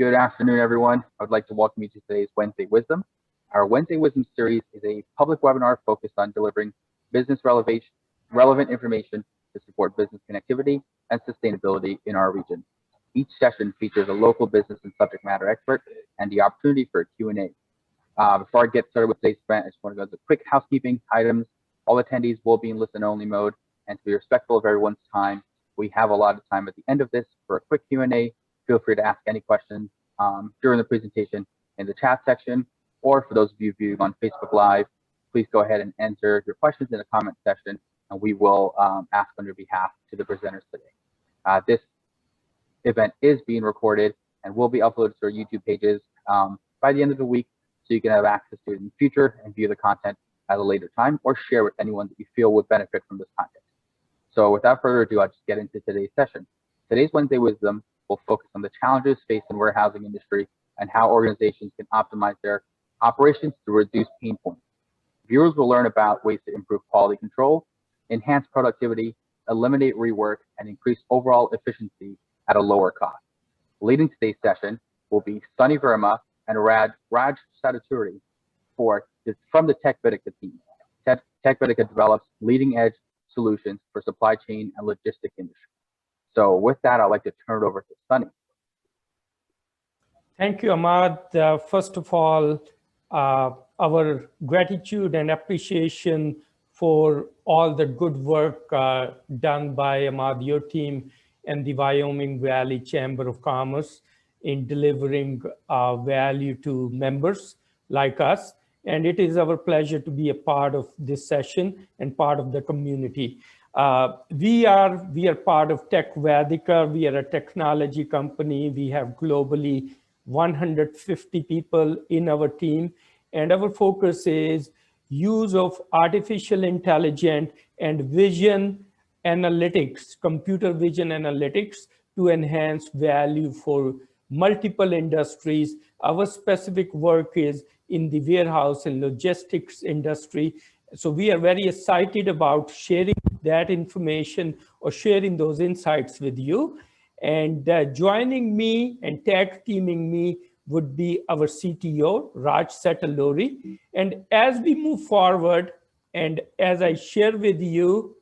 Good afternoon, everyone. I would like to welcome you to today's Wednesday Wisdom. Our Wednesday Wisdom series is a public webinar focused on delivering business relevant information to support business connectivity and sustainability in our region. Each session features a local business and subject matter expert and the opportunity for a Q&A. Before I get started with today's event, I just want to go through quick housekeeping items. All attendees will be in listen-only mode, and to be respectful of everyone's time, we have a lot of time at the end of this for a quick Q&A. Feel free to ask any questions during the presentation in the chat section, or for those of you viewing on Facebook Live, please go ahead and enter your questions in the comment section, and we will ask on your behalf to the presenters today. This event is being recorded and will be uploaded to our YouTube pages by the end of the week, so you can have access to it in the future and view the content at a later time, or share with anyone that you feel would benefit from this content. So without further ado, I'll just get into today's session. Today's Wednesday Wisdom will focus on the challenges faced in the warehousing industry and how organizations can optimize their operations to reduce pain points. Viewers will learn about ways to improve quality control, enhance productivity, eliminate rework, and increase overall efficiency at a lower cost. Leading today's session will be Sunny Verma and Raj Sadaturi from the TechVidika team. TechVidika develops leading-edge solutions for supply chain and logistic industry. So with that, I'd like to turn it over to Sunny. Thank you, Ahmad. First of all, our gratitude and appreciation for all the good work done by Ahmad, your team, and the Wyoming Valley Chamber of Commerce in delivering value to members like us. And it is our pleasure to be a part of this session and part of the community. We are part of TechVidika. We are a technology company. We have globally 150 people in our team. And our focus is use of artificial intelligence and vision analytics, computer vision analytics, to enhance value for multiple industries. Our specific work is in the warehouse and logistics industry. So we are very excited about sharing that information or sharing those insights with you. And joining me and tag teaming me would be our CTO, Raj Sataluri. And as we move forward, and as I share with you,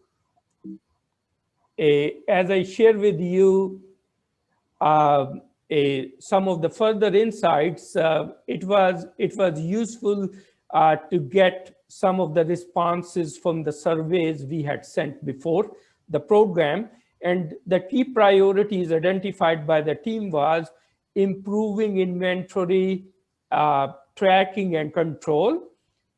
some of the further insights, it was useful to get some of the responses from the surveys we had sent before the program. And the key priorities identified by the team was improving inventory, tracking and control,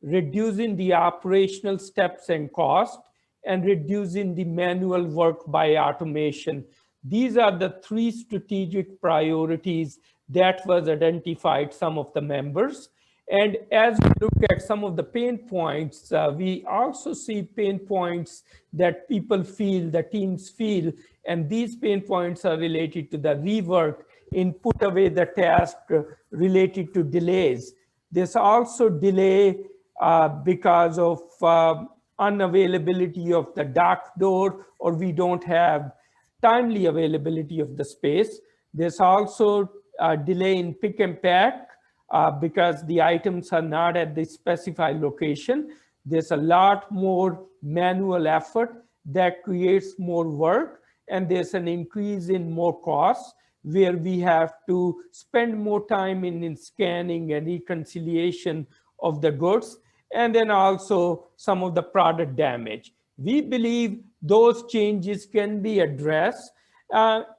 reducing the operational steps and cost, and reducing the manual work by automation. These are the three strategic priorities that was identified some of the members. And as we look at some of the pain points, we also see pain points that people feel, the teams feel, and these pain points are related to the rework in put away the task related to delays. There's also delay because of unavailability of the dock door, or we don't have timely availability of the space. There's also a delay in pick and pack because the items are not at the specified location. There's a lot more manual effort that creates more work, and there's an increase in more costs where we have to spend more time in scanning and reconciliation of the goods, and then also some of the product damage. We believe those changes can be addressed.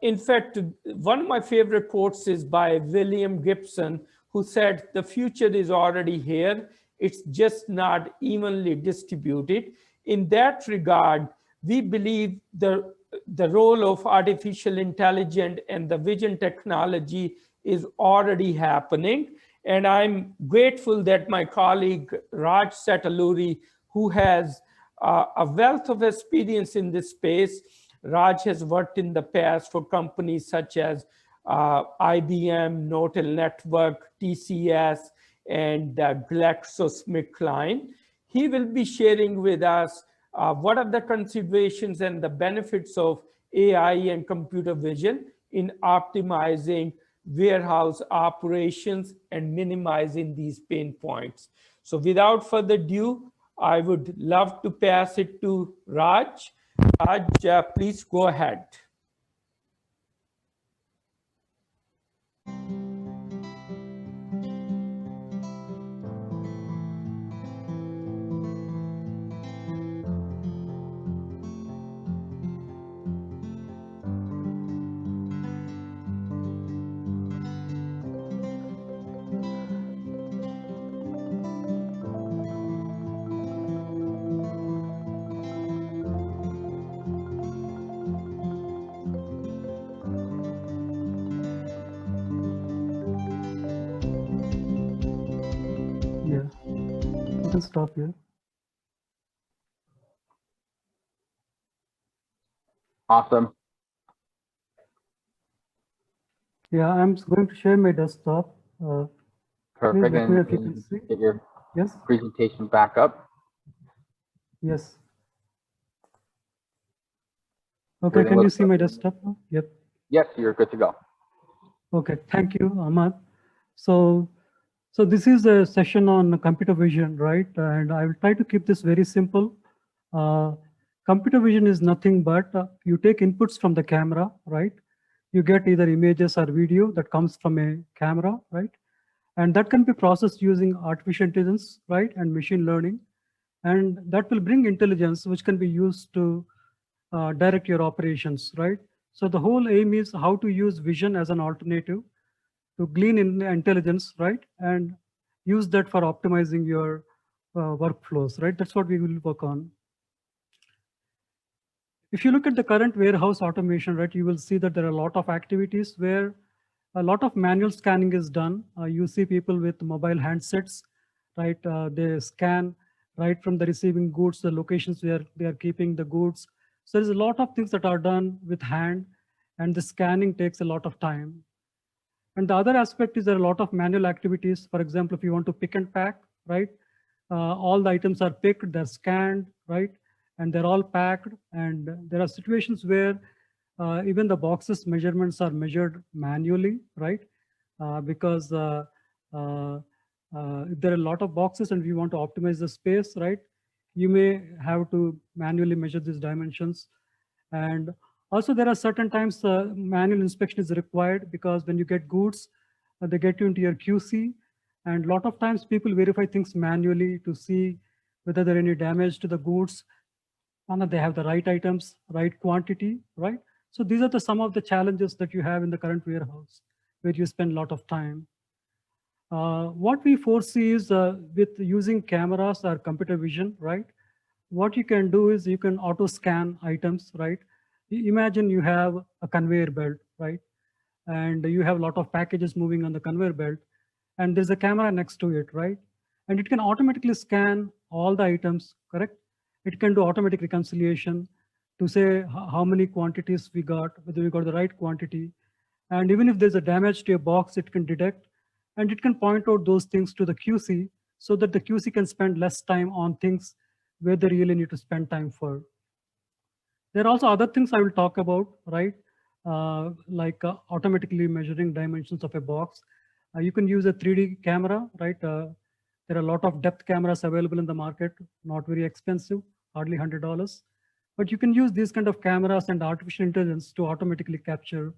In fact, one of my favorite quotes is by William Gibson, who said, "The future is already here. It's just not evenly distributed." In that regard, we believe the role of artificial intelligence and the vision technology is already happening. And I'm grateful that my colleague, Raj Sataluri, who has a wealth of experience in this space. Raj has worked in the past for companies such as IBM, Nortel Network, TCS, and GlaxoSmithKline. He will be sharing with us what are the considerations and the benefits of AI and computer vision in optimizing warehouse operations and minimizing these pain points. So without further ado, I would love to pass it to Raj. Raj, please go ahead. Yeah, you can stop here. Awesome. Yeah, I'm going to share my desktop. Perfect. let me know And if you can see. get your Yes, presentation back up. yes. Okay, Everything can you looks see good. my desktop now? Yep. Yes, you're good to go. Okay, thank you, Ahmad. So this is a session on computer vision, right? And I will try to keep this very simple. Computer vision is nothing but you take inputs from the camera, right? You get either images or video that comes from a camera, right? And that can be processed using artificial intelligence, right? And machine learning. And that will bring intelligence, which can be used to direct your operations, right? So the whole aim is how to use vision as an alternative to glean in intelligence, right? And use that for optimizing your workflows, right? That's what we will work on. If you look at the current warehouse automation, right, you will see that there are a lot of activities where a lot of manual scanning is done. You see people with mobile handsets, right? They scan right from the receiving goods, the locations where they are keeping the goods. So there's a lot of things that are done with hand, and the scanning takes a lot of time. And the other aspect is there are a lot of manual activities. For example, if you want to pick and pack, right? All the items are picked, they're scanned, right? And they're all packed. And there are situations where even the boxes measurements are measured manually, right? Because if there are a lot of boxes and we want to optimize the space, right? You may have to manually measure these dimensions. And also there are certain times manual inspection is required because when you get goods, they get you into your QC. And a lot of times people verify things manually to see whether there are any damage to the goods and that they have the right items, right quantity, right? So these are some of the challenges that you have in the current warehouse where you spend a lot of time. What we foresee is with using cameras or computer vision, right? What you can do is you can auto scan items, right? Imagine you have a conveyor belt, right? And you have a lot of packages moving on the conveyor belt and there's a camera next to it, right? And it can automatically scan all the items, correct? It can do automatic reconciliation to say how many quantities we got, whether we got the right quantity. And even if there's a damage to a box, it can detect and it can point out those things to the QC so that the QC can spend less time on things where they really need to spend time for. There are also other things I will talk about, right? Like automatically measuring dimensions of a box. You can use a 3D camera, right? There are a lot of depth cameras available in the market, not very expensive, hardly $100. But you can use these kind of cameras and artificial intelligence to automatically capture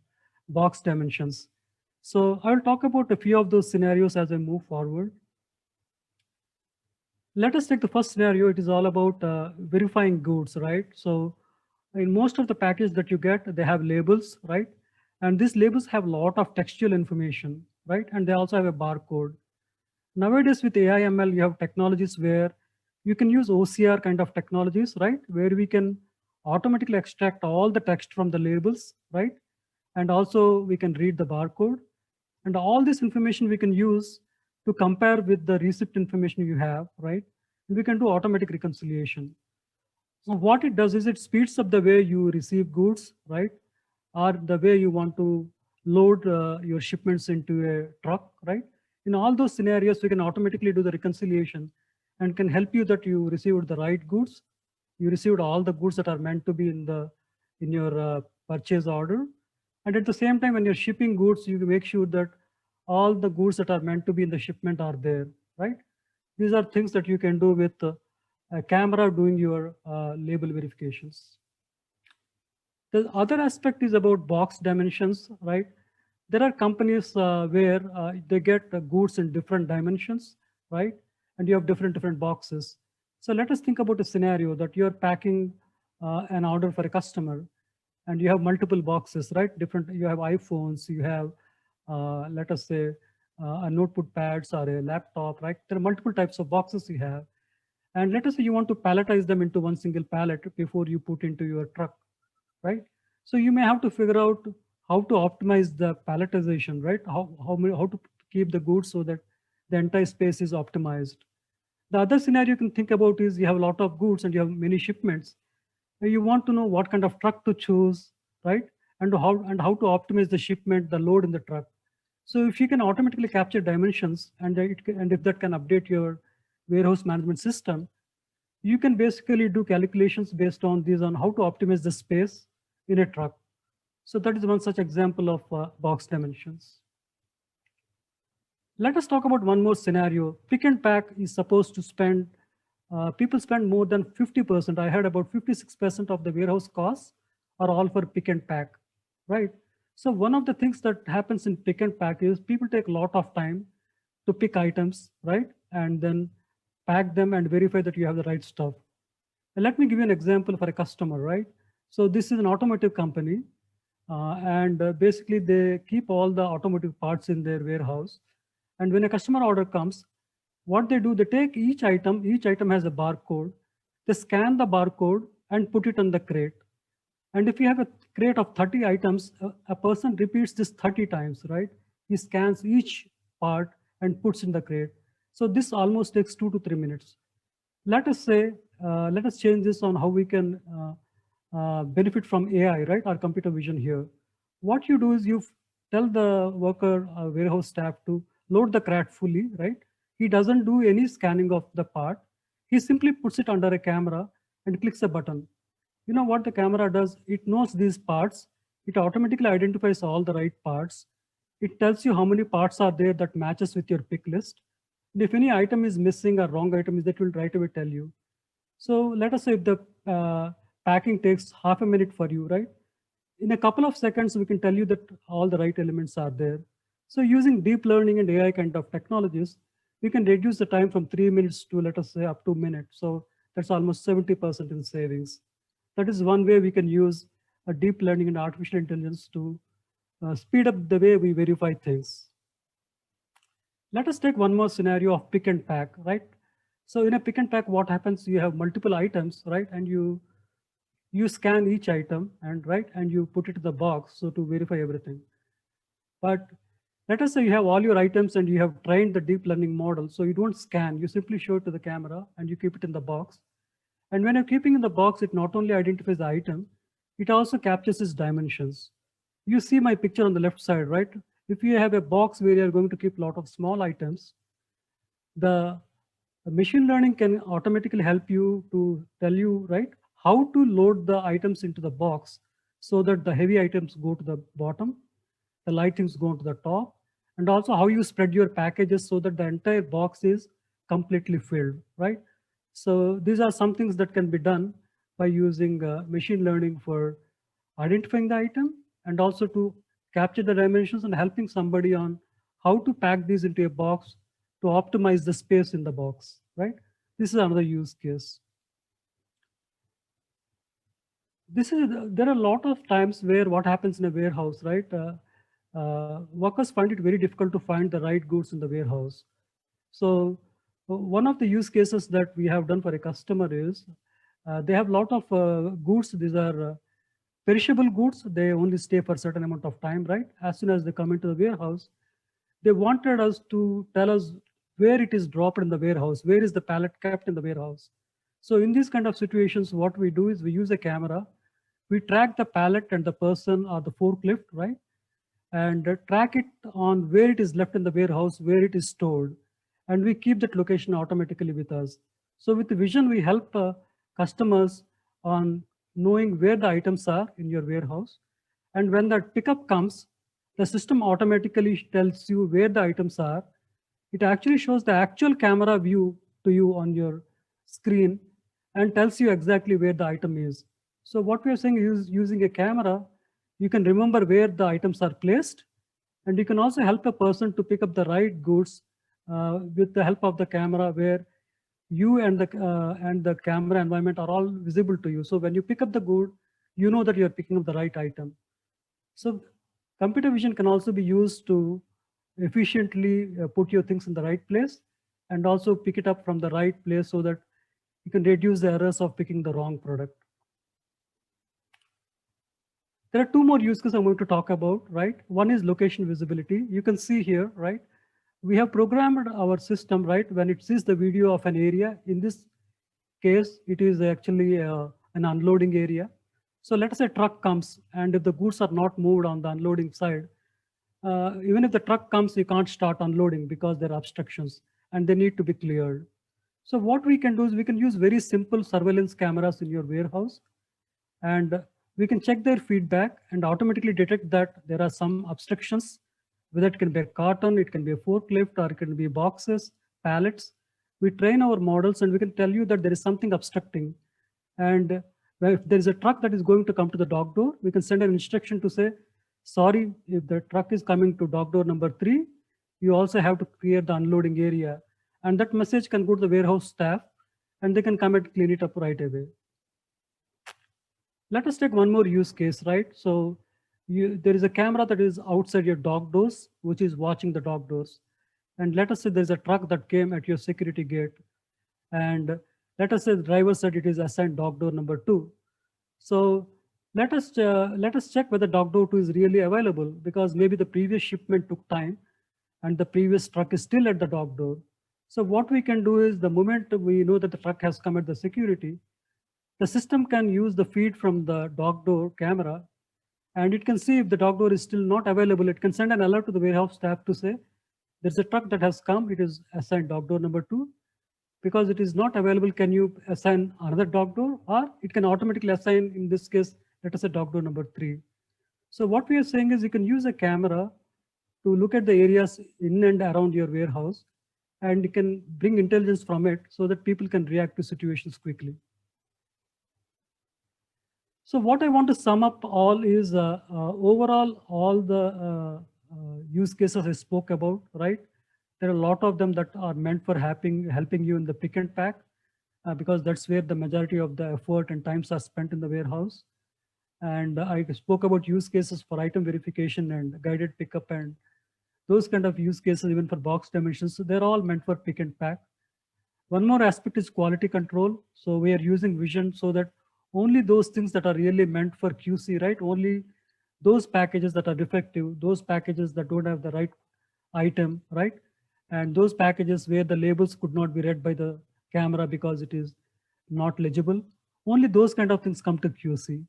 box dimensions. So I'll talk about a few of those scenarios as I move forward. Let us take the first scenario. It is all about verifying goods, right? So in most of the packages that you get, they have labels, right? And these labels have a lot of textual information, right? And they also have a barcode. Nowadays with AI ML, you have technologies where you can use OCR kind of technologies, right? Where we can automatically extract all the text from the labels, right? And also we can read the barcode. And all this information we can use to compare with the receipt information you have, right? And we can do automatic reconciliation. So what it does is it speeds up the way you receive goods, right? Or the way you want to load your shipments into a truck, right? In all those scenarios, we can automatically do the reconciliation and can help you that you received the right goods. You received all the goods that are meant to be in your purchase order. And at the same time, when you're shipping goods, you make sure that all the goods that are meant to be in the shipment are there, right? These are things that you can do with a camera doing your label verifications. The other aspect is about box dimensions, right? There are companies where they get goods in different dimensions, right? And you have different boxes. So let us think about a scenario that you're packing an order for a customer and you have multiple boxes, right? You have iPhones, you have, let us say, a notebook pads or a laptop, right? There are multiple types of boxes you have. And let us say you want to palletize them into one single pallet before you put into your truck, right? So you may have to figure out how to optimize the palletization, right? How to keep the goods so that the entire space is optimized. The other scenario you can think about is you have a lot of goods and you have many shipments. And you want to know what kind of truck to choose, right? And how to optimize the shipment, the load in the truck. So if you can automatically capture dimensions and if that can update your warehouse management system, you can basically do calculations based on these on how to optimize the space in a truck. So that is one such example of box dimensions. Let us talk about one more scenario. Pick and pack is supposed to spend, people spend more than 50%. I heard about 56% of the warehouse costs are all for pick and pack, right? So one of the things that happens in pick and pack is people take a lot of time to pick items, right? And then pack them and verify that you have the right stuff. And let me give you an example for a customer, right? So this is an automotive company, and basically they keep all the automotive parts in their warehouse. And when a customer order comes, what they do, they take each item has a barcode. They scan the barcode and put it on the crate. And if you have a crate of 30 items, a person repeats this 30 times, right? He scans each part and puts in the crate. So this almost takes 2 to 3 minutes. Let us say, let us change this on how we can benefit from AI, right? Our computer vision here. What you do is you tell the worker, warehouse staff to load the crate fully, right? He doesn't do any scanning of the part. He simply puts it under a camera and clicks a button. You know what the camera does? It knows these parts. It automatically identifies all the right parts. It tells you how many parts are there that matches with your pick list. And if any item is missing or wrong item is, that will right away tell you. So let us say if the packing takes half a minute for you, right? In a couple of seconds, we can tell you that all the right elements are there. So using deep learning and AI kind of technologies, we can reduce the time from 3 minutes to, let us say, up to a minute. So that's almost 70% in savings. That is one way we can use a deep learning and artificial intelligence to speed up the way we verify things. Let us take one more scenario of pick and pack, right? So in a pick and pack, what happens? You have multiple items, right? And you scan each item and you put it in the box so to verify everything. But let us say you have all your items and you have trained the deep learning model. So you don't scan, you simply show it to the camera and you keep it in the box. And when you're keeping in the box, it not only identifies the item, it also captures its dimensions. You see my picture on the left side, right? If you have a box where you're going to keep a lot of small items, the machine learning can automatically help you to tell you, right, how to load the items into the box so that the heavy items go to the bottom, the light things go to the top, and also how you spread your packages so that the entire box is completely filled, right? So these are some things that can be done by using machine learning for identifying the item and also to capture the dimensions and helping somebody on how to pack these into a box to optimize the space in the box, right? This is another use case. There are a lot of times where what happens in a warehouse, right? Workers find it very difficult to find the right goods in the warehouse. So one of the use cases that we have done for a customer is they have a lot of goods. These are perishable goods. They only stay for a certain amount of time, right? As soon as they come into the warehouse, they wanted us to tell us where it is dropped in the warehouse, where is the pallet kept in the warehouse. So in these kind of situations, what we do is we use a camera, we track the pallet and the person or the forklift, right? And track it on where it is left in the warehouse, where it is stored. And we keep that location automatically with us. So with the vision, we help customers on knowing where the items are in your warehouse. And when that pickup comes, the system automatically tells you where the items are. It actually shows the actual camera view to you on your screen and tells you exactly where the item is. So what we are saying is using a camera, you can remember where the items are placed, and you can also help a person to pick up the right goods with the help of the camera, where you and the camera environment are all visible to you. So when you pick up the good, you know that you're picking up the right item. So computer vision can also be used to efficiently put your things in the right place and also pick it up from the right place so that you can reduce the errors of picking the wrong product. There are two more use cases I'm going to talk about, right? One is location visibility. You can see here, right? We have programmed our system, right? When it sees the video of an area, in this case, it is actually an unloading area. So let us say truck comes, and if the goods are not moved on the unloading side, even if the truck comes, you can't start unloading because there are obstructions and they need to be cleared. So what we can do is we can use very simple surveillance cameras in your warehouse, and we can check their feedback and automatically detect that there are some obstructions, whether it can be a carton, it can be a forklift, or it can be boxes, pallets. We train our models and we can tell you that there is something obstructing. And if there is a truck that is going to come to the dock door, we can send an instruction to say, sorry, if the truck is coming to dock door number 3, you also have to clear the unloading area. And that message can go to the warehouse staff and they can come and clean it up right away. Let us take one more use case, right? So there is a camera that is outside your dock doors, which is watching the dock doors. And let us say there's a truck that came at your security gate. And let us say the driver said it is assigned dock door number 2. So let us check whether dock door 2 is really available, because maybe the previous shipment took time and the previous truck is still at the dock door. So what we can do is, the moment we know that the truck has come at the security, the system can use the feed from the dock door camera, and it can see if the dock door is still not available. It can send an alert to the warehouse staff to say, there's a truck that has come, it is assigned dock door number 2. Because it is not available, can you assign another dock door? Or it can automatically assign, in this case, let us say dock door number 3. So what we are saying is, you can use a camera to look at the areas in and around your warehouse, and you can bring intelligence from it so that people can react to situations quickly. So what I want to sum up all is overall, all the use cases I spoke about, right? There are a lot of them that are meant for helping you in the pick and pack, because that's where the majority of the effort and times are spent in the warehouse. And I spoke about use cases for item verification and guided pickup and those kind of use cases, even for box dimensions. So they're all meant for pick and pack. One more aspect is quality control. So we are using vision so that only those things that are really meant for QC, right? Only those packages that are defective, those packages that don't have the right item, right? And those packages where the labels could not be read by the camera because it is not legible, only those kind of things come to QC.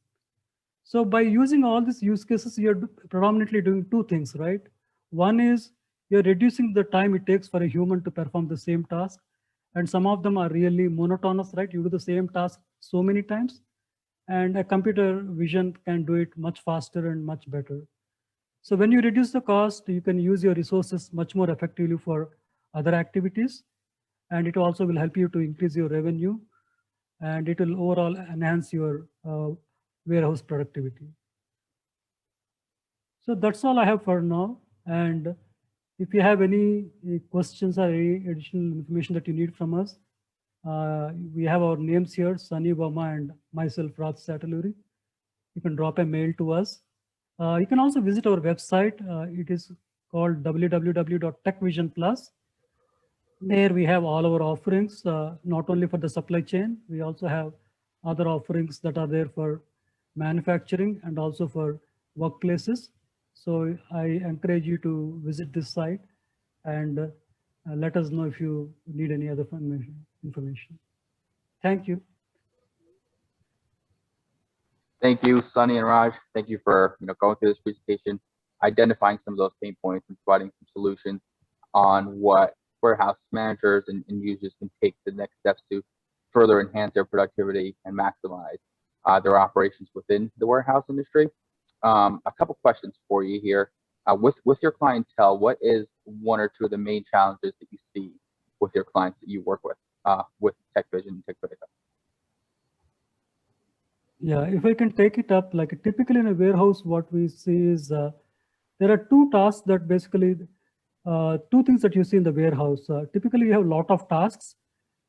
So by using all these use cases, you're predominantly doing two things, right? One is you're reducing the time it takes for a human to perform the same task. And some of them are really monotonous, right? You do the same task so many times, and a computer vision can do it much faster and much better. So when you reduce the cost, you can use your resources much more effectively for other activities. And it also will help you to increase your revenue, and it will overall enhance your warehouse productivity. So that's all I have for now. And if you have any questions or any additional information that you need from us, we have our names here, Sunny Verma and myself, Raj Sataluri. You can drop a mail to us. You can also visit our website. It is called www.techvision+. There we have all our offerings, not only for the supply chain, we also have other offerings that are there for manufacturing and also for workplaces. So I encourage you to visit this site and let us know if you need any other information. Thank you. Thank you, Sunny and Raj. Thank you for going through this presentation, identifying some of those pain points and providing some solutions on what warehouse managers and users can take the next steps to further enhance their productivity and maximize their operations within the warehouse industry. a couple questions for you here. With your clientele, what is one or two of the main challenges that you see with your clients that you work with TechVision and Tectonic? Yeah, if I can take it up, like typically in a warehouse, what we see is there are two tasks that basically, two things that you see in the warehouse. Typically, you have a lot of tasks,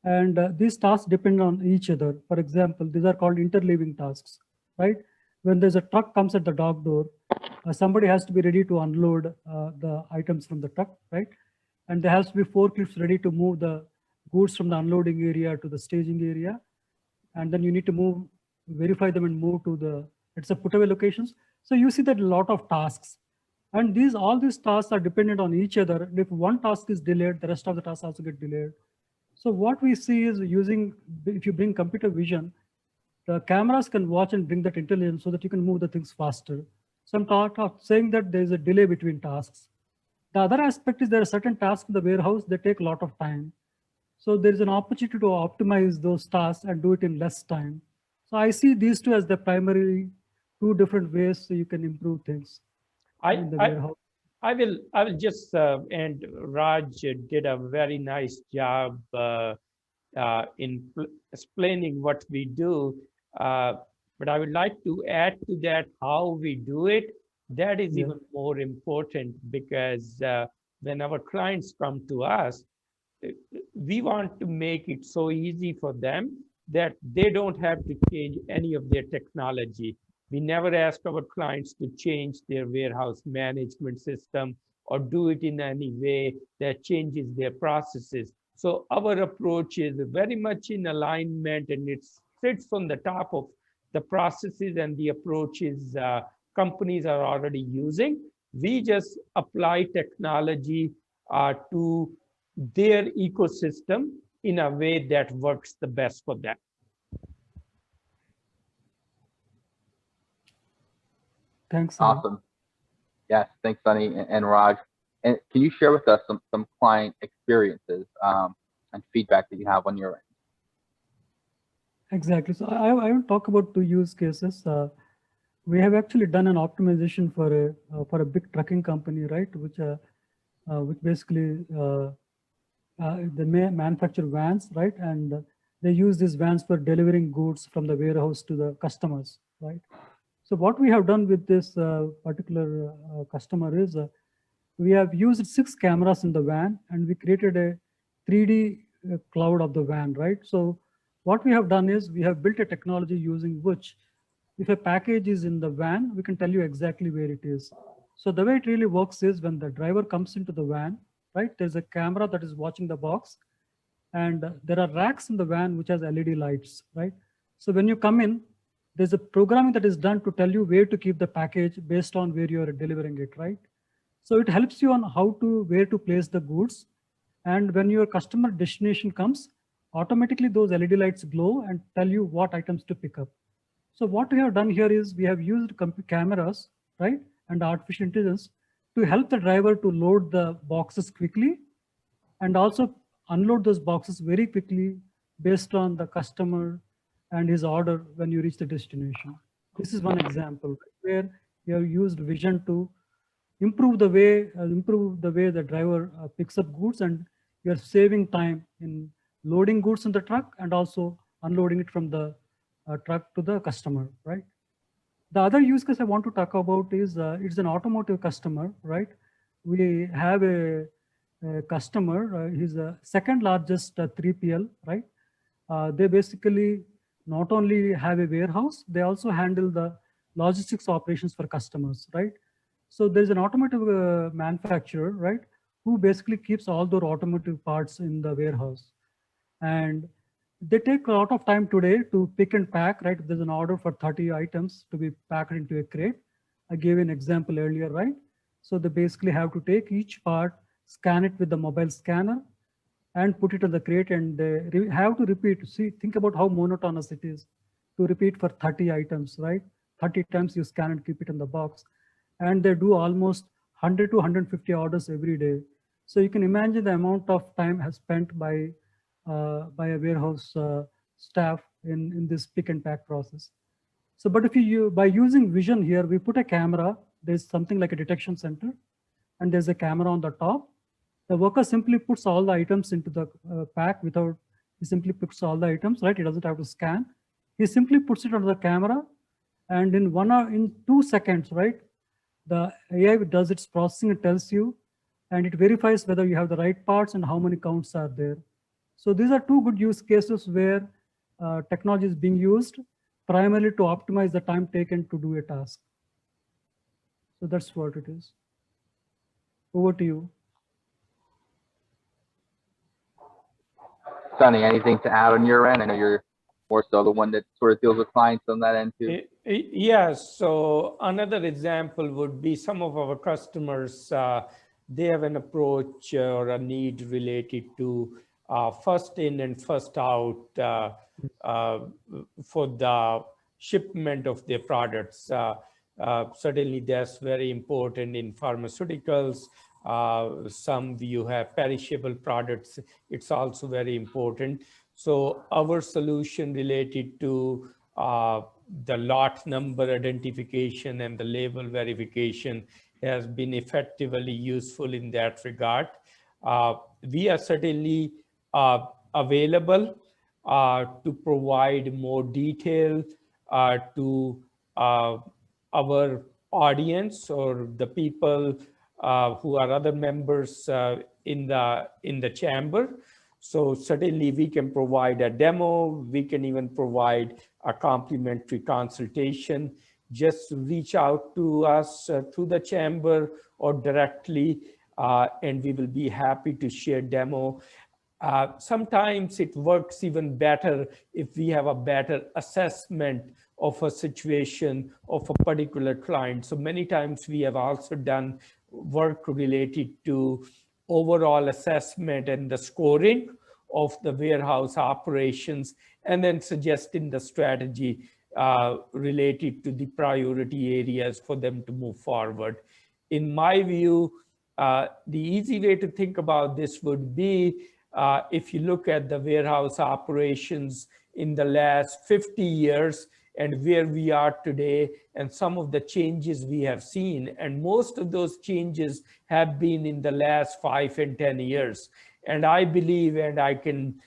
and these tasks depend on each other. For example, these are called interleaving tasks, right? When there's a truck comes at the dock door, somebody has to be ready to unload the items from the truck, right? And there has to be forklifts ready to move the goods from the unloading area to the staging area. And then you need to verify them and move to the, it's a put away locations. So you see that a lot of tasks. And all these tasks are dependent on each other. And if one task is delayed, the rest of the tasks also get delayed. So what we see is if you bring computer vision, the cameras can watch and bring that intelligence so that you can move the things faster. So I'm saying that there is a delay between tasks. The other aspect is there are certain tasks in the warehouse that take a lot of time. So there is an opportunity to optimize those tasks and do it in less time. So I see these two as the primary two different ways so you can improve things in the warehouse. I will just, and Raj did a very nice job in explaining what we do. But I would like to add to that how we do it. That is even more important because when our clients come to us, we want to make it so easy for them that they don't have to change any of their technology. We never ask our clients to change their warehouse management system or do it in any way that changes their processes. So our approach is very much in alignment and it sits on the top of the processes and the approaches companies are already using. We just apply technology to their ecosystem in a way that works the best for them. Thanks, Sunny. Awesome. Yes, thanks, Sunny and Raj. And can you share with us some client experiences and feedback that you have on your end? Exactly. So I will talk about two use cases. We have actually done an optimization for a big trucking company, right? Which basically they manufacture vans, right? And they use these vans for delivering goods from the warehouse to the customers, right? So what we have done with this particular customer is we have used 6 cameras in the van and we created a 3D cloud of the van, right? So what we have done is we have built a technology using which if a package is in the van, we can tell you exactly where it is. So the way it really works is when the driver comes into the van, right? There's a camera that is watching the box and there are racks in the van which has LED lights, right? So when you come in, there's a programming that is done to tell you where to keep the package based on where you're delivering it, right? So it helps you on where to place the goods. And when your customer destination comes, automatically those LED lights glow and tell you what items to pick up. So what we have done here is we have used cameras, right? And artificial intelligence to help the driver to load the boxes quickly and also unload those boxes very quickly based on the customer and his order when you reach the destination. This is one example where you have used vision to improve the way the driver picks up goods, and you're saving time in loading goods in the truck and also unloading it from the truck to the customer, right? The other use case I want to talk about is it's an automotive customer, right? We have a customer, he's the second largest 3PL, right? They basically not only have a warehouse, they also handle the logistics operations for customers, right? So there's an automotive manufacturer, right, who basically keeps all their automotive parts in the warehouse. And they take a lot of time today to pick and pack, right? If there's an order for 30 items to be packed into a crate. I gave an example earlier, right? So they basically have to take each part, scan it with the mobile scanner, and put it on the crate, and they have to repeat. See, think about how monotonous it is to repeat for 30 items, right? 30 times you scan and keep it in the box. And they do almost 100 to 150 orders every day. So you can imagine the amount of time has spent by a warehouse staff in this pick and pack process. So, but if by using vision here, we put a camera, there's something like a detection center, and there's a camera on the top. The worker simply puts all the items into the pack he simply puts all the items, right? He doesn't have to scan. He simply puts it on the camera, and in 2 seconds, right? The AI does its processing and tells you, and it verifies whether you have the right parts and how many counts are there. So these are two good use cases where technology is being used primarily to optimize the time taken to do a task. So that's what it is. Over to you. Sunny, anything to add on your end? I know you're more so the one that sort of deals with clients on that end too. Yes. So another example would be some of our customers, they have an approach or a need related to first in and first out for the shipment of their products. Certainly that's very important in pharmaceuticals. Some you have perishable products. It's also very important. So our solution related to the lot number identification and the label verification has been effectively useful in that regard. We are certainly available to provide more detail to our audience or the people who are other members in the chamber. So certainly we can provide a demo. We can even provide a complimentary consultation. Just reach out to us through the chamber or directly, and we will be happy to share demo. Sometimes it works even better if we have a better assessment of a situation of a particular client. So many times we have also done work related to overall assessment and the scoring of the warehouse operations, and then suggesting the strategy related to the priority areas for them to move forward. In my view, the easy way to think about this would be if you look at the warehouse operations in the last 50 years and where we are today and some of the changes we have seen. And most of those changes have been in the last 5 and 10 years. And I believe, and I can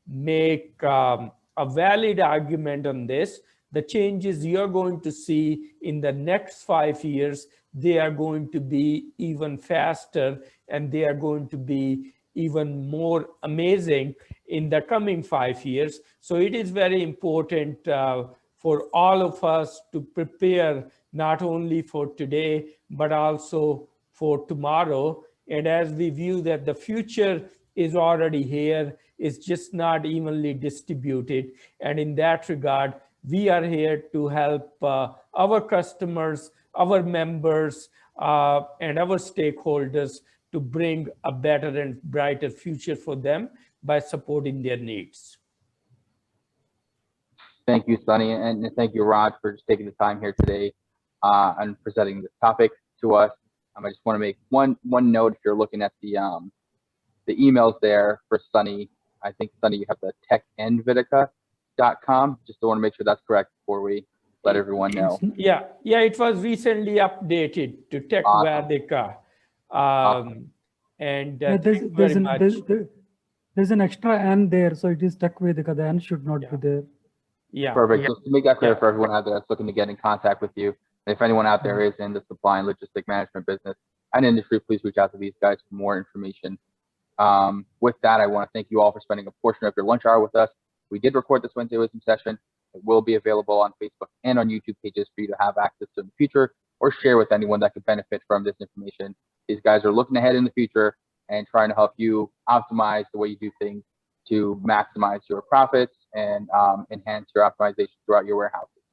make a valid argument on this, the changes you're going to see in the next 5 years, they are going to be even faster and they are going to be even more amazing in the coming 5 years. So it is very important for all of us to prepare not only for today, but also for tomorrow. And as we view that the future is already here, it's just not evenly distributed. And in that regard, we are here to help our customers, our members, and our stakeholders to bring a better and brighter future for them by supporting their needs. Thank you, Sunny, and thank you, Raj, for just taking the time here today and presenting this topic to us. I just want to make one note. If you're looking at the emails there for Sunny, I think, Sunny, you have the techendvitica.com. Just want to make sure that's correct before we let everyone know. Yeah, it was recently updated to TechVedica. And there's an extra N there, so it is TechVedica. The N should not be there. Yeah. Perfect. So to make that clear for everyone out there that's looking to get in contact with you, and if anyone out there is in the supply and logistic management business and industry, please reach out to these guys for more information. With that, I want to thank you all for spending a portion of your lunch hour with us. We did record this Wednesday Wisdom session. It will be available on Facebook and on YouTube pages for you to have access to in the future or share with anyone that could benefit from this information. These guys are looking ahead in the future and trying to help you optimize the way you do things to maximize your profits and enhance your optimization throughout your warehouses.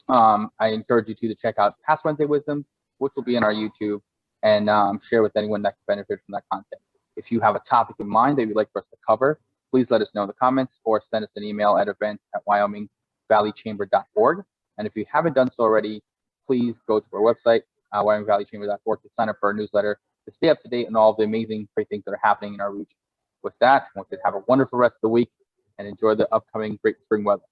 I encourage you to check out past Wednesday Wisdom, which will be on our YouTube, and share with anyone that can benefit from that content. If you have a topic in mind that you'd like for us to cover, please let us know in the comments or send us an email at events@wyomingvalleychamber.org. And if you haven't done so already, please go to our website, wyomingvalleychamber.org, to sign up for our newsletter to stay up to date on all the amazing great things that are happening in our region. With that, I want you to have a wonderful rest of the week and enjoy the upcoming great spring weather.